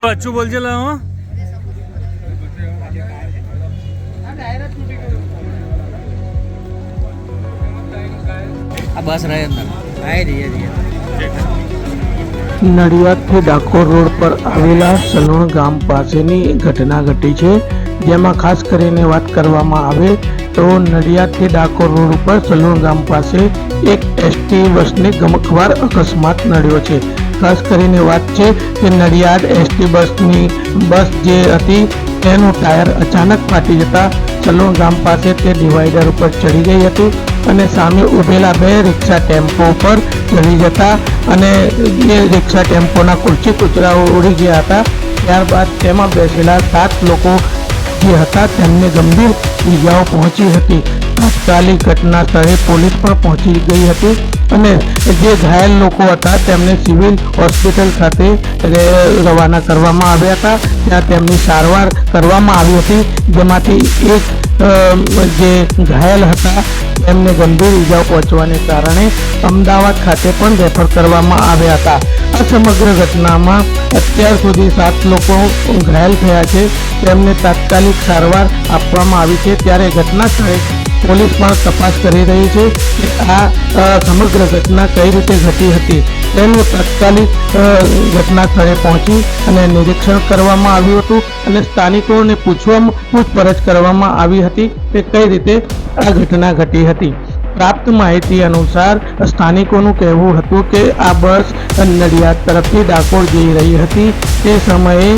પાછું બોલજે લાવો આ બસ રહે અંદર આઈ રહી નડિયાદથી ડાકોર રોડ પર આવેલા સલોણ ગામ પાસેની ઘટના ઘટી છે, જેમાં ખાસ કરીને વાત કરવામાં આવે તો નડિયાદથી ડાકોર રોડ ઉપર સલોણ ગામ પાસે એક એસટી બસને ગમખ્વાર અકસ્માત નડ્યો છે। ખાસ કરીને વાત છે કે નડિયાદ એસટી બસ જે હતી તેનું ટાયર અચાનક ફાટી જતા સલોણ ગામ પાસે તે ડિવાઈડર ઉપર ચડી ગઈ હતી અને સામે ઉભેલા બે રિક્ષા ટેમ્પો ઉપર ચડી જતા અને એ રિક્ષા ટેમ્પોના ખુરચી કૂતરાઓ ઉડી ગયા હતા। ત્યારબાદ તેમાં બેસેલા 7 લોકો જે હતા તેમને ગંભીર ઈજાઓ પહોંચી હતી। તાત્કાલિક ઘટના સ્થળે પોલીસ પણ પહોંચી ગઈ હતી અને જે ઘાયલ લોકો હતા તેમને સિવિલ હોસ્પિટલ ખાતે રવાના કરવામાં આવ્યા હતા। ત્યાં તેમની સારવાર કરવામાં આવી હતી, જેમાંથી એક જે ઘાયલ હતા તેમને ગંભીર ઈજાઓ પહોંચવાને કારણે અમદાવાદ ખાતે પણ રેફર કરવામાં આવ્યા હતા। આ સમગ્ર ઘટનામાં અત્યાર સુધી 7 લોકો ઘાયલ થયા છે, તેમને તાત્કાલિક સારવાર આપવામાં આવી છે। ત્યારે ઘટના સ્થળે પોલીસ પણ તપાસ કરી રહી છે કે આ સમગ્ર ઘટના કઈ રીતે ઘટી હતી તેનું તાત્કાલિક ઘટના સ્થળે પહોંચી અને નિરીક્ષણ કરવામાં આવ્યું હતું અને સ્થાનિકોને પૂછપરછ કરવામાં આવી હતી કે કઈ રીતે આ ઘટના ઘટી હતી। પ્રાપ્ત માહિતી અનુસાર સ્થાનિકોનું કહેવું હતું કે આ બસ નડિયાદ તરફથી ડાકોર જઈ રહી હતી। તે સમયે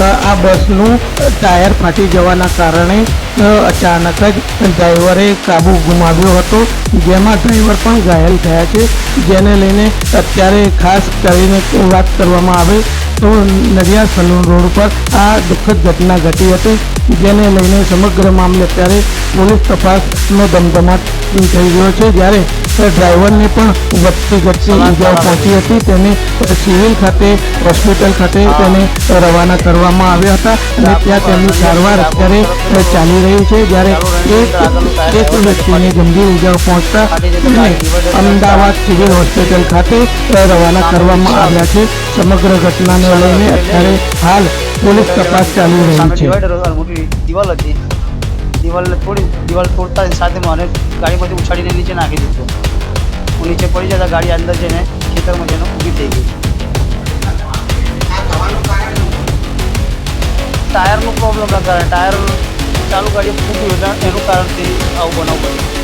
આ બસનું ટાયર ફાટી જવાના કારણે અચાનક જ ડ્રાઈવરે કાબુ ગુમાવ્યો હતો, જેમાં ડ્રાઈવર પણ ઘાયલ થયા છે, જેને લઈને અત્યારે ખાસ કરીને વાત કરવામાં આવે તો નડિયાદ સલૂન રોડ પર આ દુઃખદ ઘટના ઘટી હતી, જેને લઈને સમગ્ર મામલે અત્યારે પોલીસ તપાસનો ધમધમાટ થઈ ગયો છે। જ્યારે ડ્રાઈવરને પણ વધતી ઈજાઓ પહોંચી હતી, તેને સિવિલ ખાતે હોસ્પિટલ ખાતે તેને રવાના કરવામાં આવ્યા હતા અને ત્યાં તેમની સારવાર અત્યારે ચાલી રહી છે। જ્યારે એક વ્યક્તિને ગંભીર ઈજાઓ પહોંચતા તેને અમદાવાદ સિવિલ હોસ્પિટલ ખાતે રવાના કરવામાં આવ્યા છે। સમગ્ર ઘટનાને લઈને અત્યારે હાલ પોલીસ તપાસ ચાલી રહી છે। દિવાલ તોડતા સાથે મને ગાડીમાંથી ઉછાળીને નીચે નાખી દીધો। હું નીચે પડી જતા ગાડી અંદર જઈને ખેતરમાં જઈને ઊભી થઈ ગઈ। ટાયરનું પ્રોબ્લેમના કારણે ટાયર ચાલુ ગાડી ફૂટ્યું હતા, એનું કારણથી આવું બનાવ બન્યું।